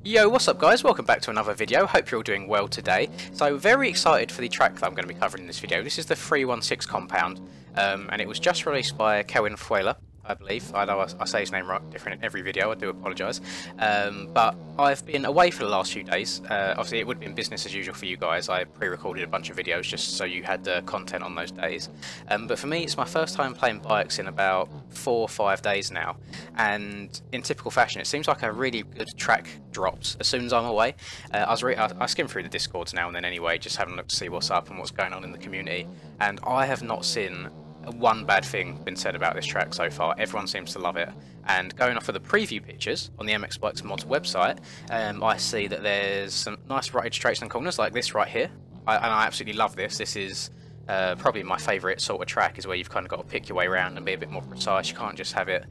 Yo, what's up guys? Welcome back to another video. Hope you're all doing well today. So very excited for the track that I'm going to be covering in this video. This is the 316 compound, and it was just released by Kelvin Fuela, I believe. I know I say his name right different in every video, I do apologise. But I've been away for the last few days. Obviously it would have been business as usual for you guys. I pre-recorded a bunch of videos just so you had content on those days. But for me it's my first time playing bikes in about 4 or 5 days now. And in typical fashion it seems like a really good track drops as soon as I'm away. I skim through the Discords now and then anyway, just having a look to see what's up and what's going on in the community. And I have not seen one bad thing been said about this track so far. Everyone seems to love it, and going off of the preview pictures on the MX Bikes Mods website, I see that there's some nice rutted straights and corners like this right here, and I absolutely love this. This is probably my favourite sort of track, is where you've kind of got to pick your way around and be a bit more precise. You can't just have it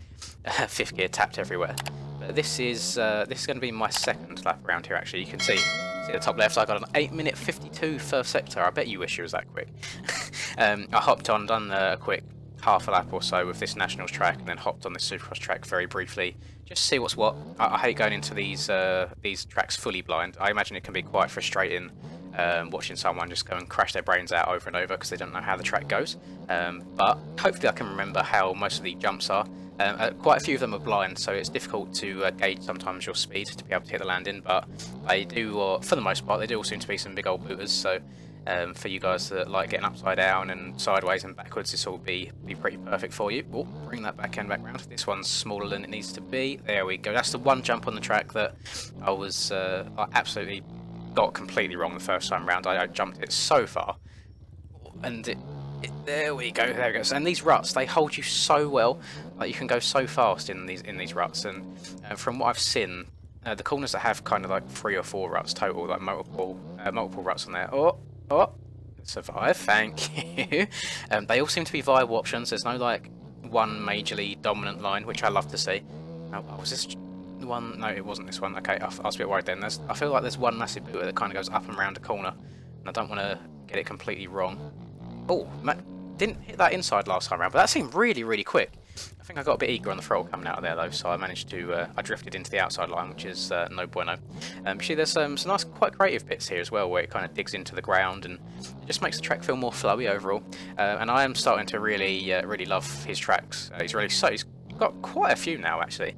fifth gear tapped everywhere. But this is going to be my second lap around here actually. You can see at the top left I got an 8-minute 52 first sector. I bet you wish it was that quick. I hopped on, done a quick half a lap or so with this Nationals track, and then hopped on this Supercross track very briefly, just to see what's what. I hate going into these tracks fully blind. I imagine it can be quite frustrating watching someone just go and crash their brains out over and over because they don't know how the track goes. But hopefully I can remember how most of the jumps are. Quite a few of them are blind, so it's difficult to gauge sometimes your speed to be able to hit the landing, but they do, for the most part, they do all seem to be some big old booters, so for you guys that like getting upside down and sideways and backwards, this will be pretty perfect for you. Oh, bring that back end back round. This one's smaller than it needs to be. There we go. That's the one jump on the track that I absolutely got completely wrong the first time round. I jumped it so far, and there we go, there it goes. And these ruts, they hold you so well. Like, you can go so fast in these ruts, and from what I've seen, the corners that have kind of like 3 or 4 ruts total, like multiple ruts on there. Oh, survive, thank you. They all seem to be viable options. There's no like one majorly dominant line, which I love to see. Oh, was this the one? No, it wasn't this one. Okay, I was a bit worried then. I feel like there's one massive booter that kind of goes up and round a corner, and I don't want to get it completely wrong. Oh, didn't hit that inside last time around, but that seemed really, really quick. I think I got a bit eager on the throttle coming out of there though, so I managed to, I drifted into the outside line, which is no bueno. Actually, there's some nice, quite creative bits here as well, where it kind of digs into the ground and it just makes the track feel more flowy overall. And I am starting to really, really love his tracks. He's got quite a few now actually.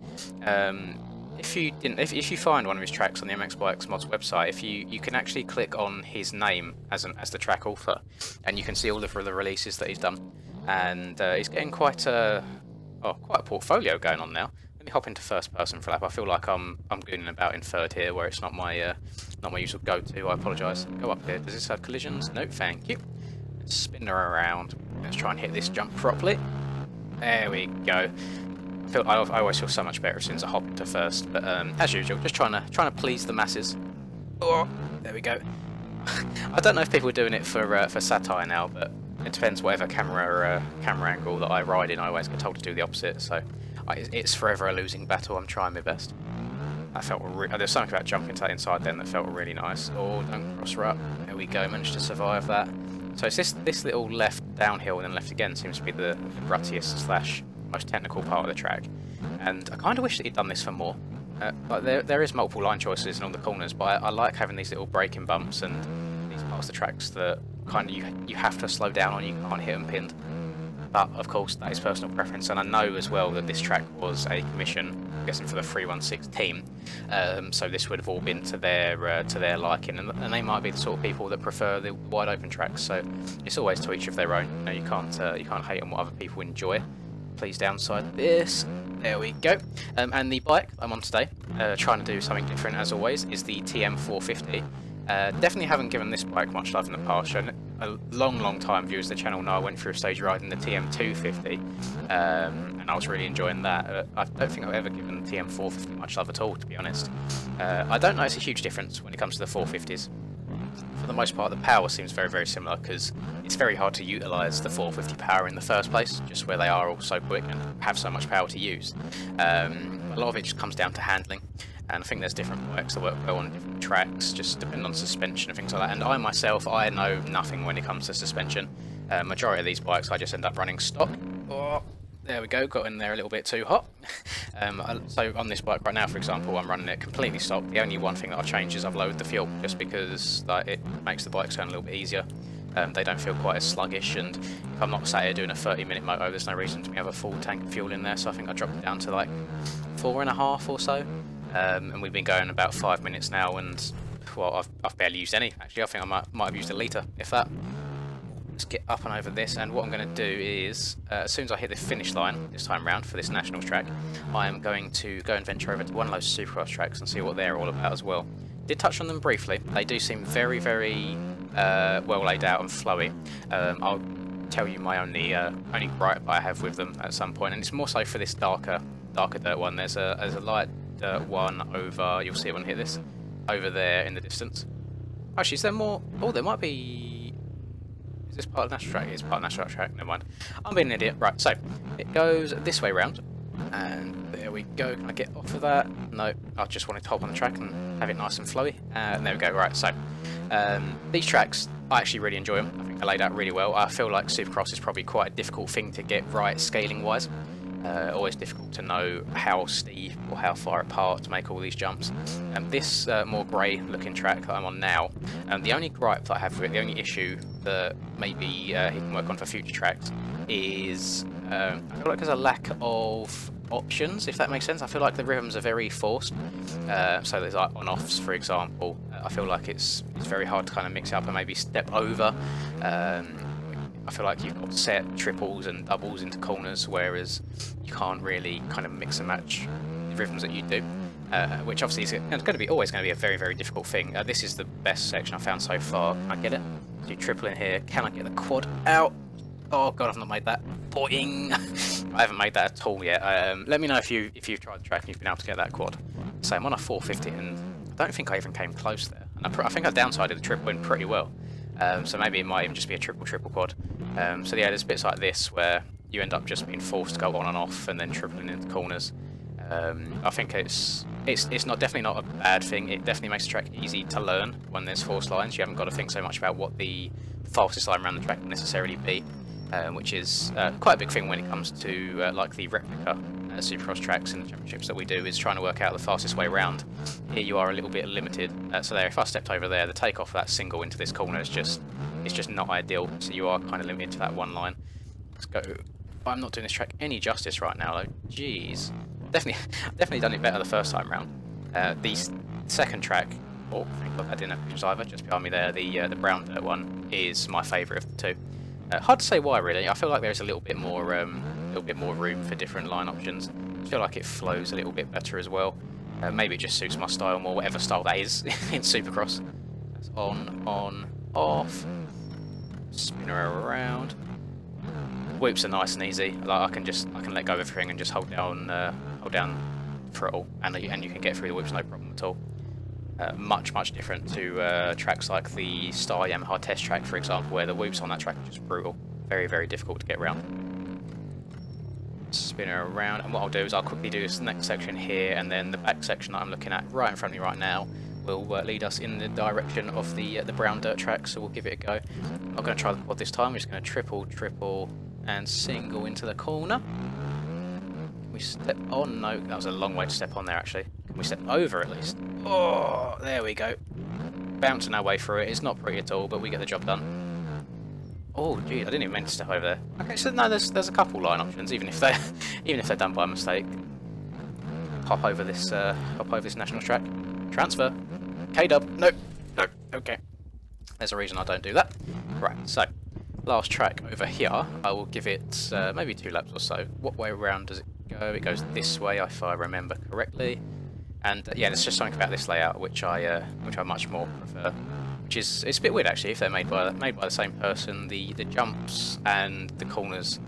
If you find one of his tracks on the MX Bikes Mods website, you can actually click on his name as the track author, and you can see all of the releases that he's done. And he's getting quite a portfolio going on now. Let me hop into first person for a lap. I feel like I'm gooning about in third here, where it's not my usual go-to. I apologise. Go up here. Does this have collisions? No, thank you. Let's spin her around. Let's try and hit this jump properly. There we go. I always feel so much better as soon as I hop into first, but as usual, just trying to please the masses. Oh, there we go. I don't know if people are doing it for satire now, but it depends. Whatever camera angle that I ride in, I always get told to do the opposite. So it's forever a losing battle. I'm trying my best. That felt there's something about jumping to that inside then that felt really nice. Oh, don't cross rut. There we go. Managed to survive that. So it's this little left downhill and then left again seems to be the ruttiest / most technical part of the track, and I kind of wish that he'd done this for more. Like there is multiple line choices in all the corners, but I like having these little braking bumps and these parts of the tracks that kind of you have to slow down on, you can't hit them pinned. But of course that is personal preference, and I know as well that this track was a commission, I'm guessing for the 316 team, so this would have all been to their liking, and they might be the sort of people that prefer the wide open tracks. So it's always to each of their own. You know, you can't hate on what other people enjoy. Please downside this. There we go. And the bike I'm on today, trying to do something different as always, is the TM450. Definitely haven't given this bike much love in the past. A long time viewers of the channel know I went through a stage riding the TM250, and I was really enjoying that. I don't think I've ever given the TM450 much love at all, to be honest. I don't notice a huge difference when it comes to the 450s. For the most part, the power seems very, very similar, because it's very hard to utilise the 450 power in the first place, just where they are all so quick and have so much power to use. A lot of it just comes down to handling, and I think there's different bikes that work well on different tracks, just depending on suspension and things like that. And I myself, I know nothing when it comes to suspension. Majority of these bikes I just end up running stock. Oh, There we go, got in there a little bit too hot. So on this bike right now, for example, I'm running it completely stock. The only one thing that I've changed is I've lowered the fuel, just because like, it makes the bike turn a little bit easier. They don't feel quite as sluggish, and if I'm not sat here doing a 30-minute moto, there's no reason to me have a full tank of fuel in there, so I think I dropped it down to like 4.5 or so. And we've been going about 5 minutes now, and well, I've barely used any. Actually, I think I might have used a litre, if that. Let's get up and over this, and what I'm going to do is, as soon as I hit the finish line this time round for this Nationals track, I am going to go and venture over to one of those Supercross tracks and see what they're all about as well. Did touch on them briefly. They do seem very, very well laid out and flowy. I'll tell you my only gripe I have with them at some point, and it's more so for this darker dirt one. There's a light dirt one over. You'll see it when I hit this over there in the distance. Actually, is there more? Oh, there might be. Is this part of the National Track? It's part of the National Track, never mind. I'm being an idiot. Right, so it goes this way round, and there we go. Can I get off of that? No, I just wanted to hop on the track and have it nice and flowy. And there we go. Right, so these tracks, I actually really enjoy them. I think they're laid out really well. I feel like Supercross is probably quite a difficult thing to get right scaling-wise. Always difficult to know how steep or how far apart to make all these jumps. This more grey looking track that I'm on now, the only gripe that I have with it, the only issue that maybe he can work on for future tracks is I feel like there's a lack of options, if that makes sense. I feel like the rhythms are very forced, so there's like on-offs, for example. I feel like it's very hard to kind of mix it up and maybe step over. I feel like you've got set triples and doubles into corners, whereas you can't really kind of mix and match the rhythms that you do, which obviously is always going to be a very, very difficult thing. This is the best section I've found so far. Can I get it? Do triple in here. Can I get the quad out? Oh god, I've not made that. Boing! I haven't made that at all yet. Let me know if you've tried the track and you've been able to get that quad. So I'm on a 450, and I don't think I even came close there. And I think I downsided the triple in pretty well. So maybe it might even just be a triple quad. So yeah, there's bits like this where you end up just being forced to go on and off and then tripling into corners. I think it's definitely not a bad thing. It definitely makes the track easy to learn when there's forced lines. You haven't got to think so much about what the fastest line around the track will necessarily be, which is quite a big thing when it comes to like the replica Supercross tracks and the championships that we do, is trying to work out the fastest way around. Here you are a little bit limited. So there, if I stepped over there, the takeoff of that single into this corner is just not ideal. So you are kind of limited to that one line. Let's go. I'm not doing this track any justice right now though. Jeez. Definitely done it better the first time round. The second track, oh, thank God I didn't have pictures either, just behind me there, the brown dirt one is my favourite of the two. Hard to say why really. I feel like there's a little bit more room for different line options. I feel like it flows a little bit better as well. Maybe it just suits my style more, whatever style that is in Supercross. That's on, off, spin her around. Whoops are nice and easy. Like I can let go of everything and just hold down throttle, and you can get through the whoops no problem at all. Much different to tracks like the Star Yamaha test track, for example, where the whoops on that track are just brutal. Very difficult to get around. Spin her around, and what I'll do is I'll quickly do this next section here, and then the back section that I'm looking at right in front of me right now will lead us in the direction of the brown dirt track, so we'll give it a go. I'm not going to try the quad this time. I'm just going to triple and single into the corner. Can we step on? No, that was a long way to step on there actually. Can we step over at least? Oh, there we go. Bouncing our way through it. It's not pretty at all, but we get the job done. Oh, gee, I didn't even mean to step over there. Okay, so no, there's a couple line options, even if they're done by mistake. Hop over this national track. Transfer. K-dub. Nope. Okay. There's a reason I don't do that. Right. So, last track over here. I will give it maybe 2 laps or so. What way around does it go? It goes this way, if I remember correctly. And yeah, there's just something about this layout which I much more prefer. It's a bit weird actually if they're made by the same person. The jumps and the corners,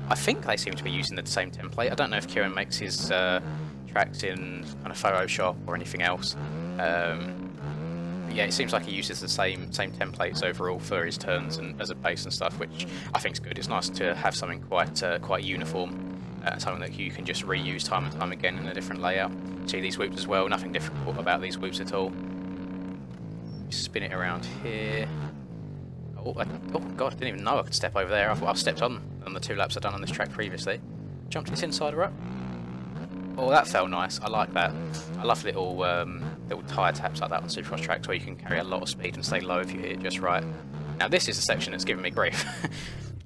I think they seem to be using the same template. I don't know if Kieran makes his tracks in kind of Photoshop or anything else. Yeah, it seems like he uses the same templates overall for his turns and as a base and stuff, which I think is good. It's nice to have something quite uniform, something that you can just reuse time and time again in a different layout. See these whoops as well. Nothing difficult about these whoops at all. Spin it around here. Oh god, I didn't even know I could step over there. I've stepped on the 2 laps I've done on this track previously. jump to this inside rut. Oh, that felt nice. I like that. I love little little tyre taps like that on Supercross tracks where you can carry a lot of speed and stay low if you hit it just right. Now this is a section that's giving me grief.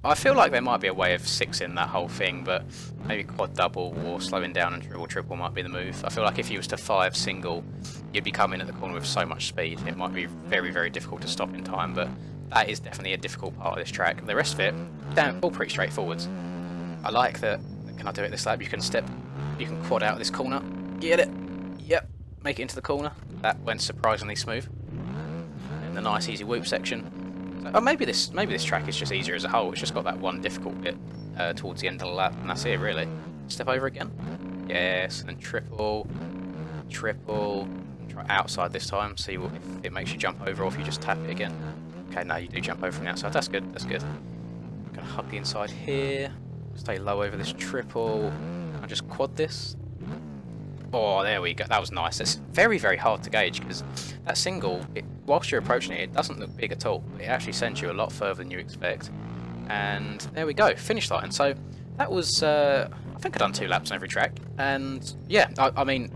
I feel like there might be a way of sixing that whole thing, but maybe quad double or slowing down and triple might be the move. I feel like if you was to 5 single, you'd be coming at the corner with so much speed. It might be very, very difficult to stop in time, but that is definitely a difficult part of this track. The rest of it, all pretty straightforward. I like that. Can I do it this lap? You can quad out of this corner. Get it. Yep. Make it into the corner. That went surprisingly smooth. And the nice easy whoop section. Oh, maybe this track is just easier as a whole. It's just got that one difficult bit towards the end of the lap, and that's it really. Step over again. Yes, and then triple. Try outside this time. See if it makes you jump over, or if you just tap it again. Okay, no, you do jump over from the outside. That's good. That's good. I'm gonna hug the inside here. Stay low over this triple. I'll just quad this. Oh, there we go. That was nice. It's very, very hard to gauge because that single, whilst you're approaching it, it doesn't look big at all. It actually sends you a lot further than you expect. And there we go, finish line. So that was, I think I've done 2 laps on every track. And yeah, I mean,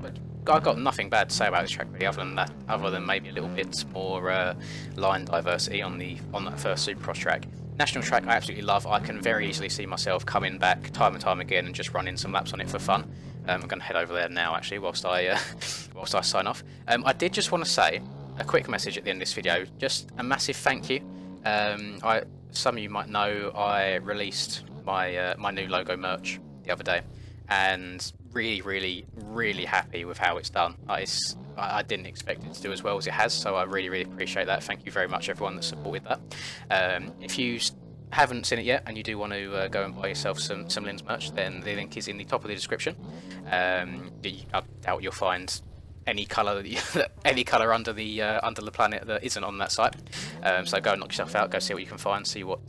I've got nothing bad to say about this track really, other than that, other than maybe a little bit more line diversity on that first Supercross track. National track I absolutely love. I can very easily see myself coming back time and time again and just running some laps on it for fun. I'm going to head over there now actually whilst I sign off. I did just want to say a quick message at the end of this video, just a massive thank you. Some of you might know I released my my new logo merch the other day, and really happy with how it's done. I didn't expect it to do as well as it has, so I really appreciate that. Thank you very much everyone that supported that. If you haven't seen it yet and you do want to go and buy yourself some Lynn's merch, then the link is in the top of the description. I doubt you'll find any colour under the planet that isn't on that site. So go and knock yourself out, go see what you can find, see what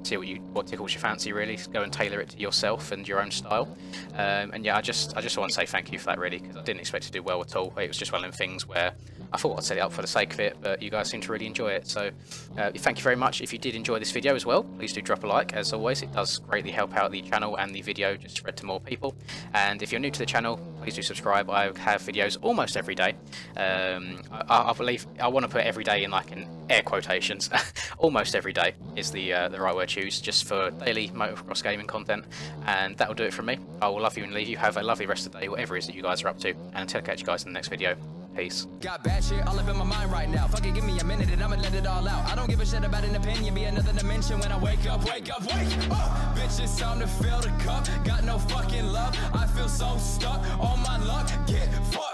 tickles your fancy really, go and tailor it to yourself and your own style. And yeah, I just want to say thank you for that really, because I didn't expect it to do well at all. It was just one of them things where I thought I'd set it up for the sake of it, but you guys seem to really enjoy it. So thank you very much. If you did enjoy this video as well, please do drop a like. As always, it does greatly help out the channel and the video just spread to more people. And if you're new to the channel, please do subscribe. I have videos almost every day. I believe I want to put every day in like in air quotations. Almost every day is the right word to use, just for daily motocross gaming content. And that'll do it from me. I will love you and leave you. Have a lovely rest of the day, whatever it is that you guys are up to. And until I catch you guys in the next video. Peace. Got bad shit all up in my mind right now. Fucking give me a minute and I'ma let it all out. I don't give a shit about an opinion, be another dimension when I wake up. Bitch, it's time to fill the cup. Got no fucking love. I feel so stuck on my luck. Get fucked.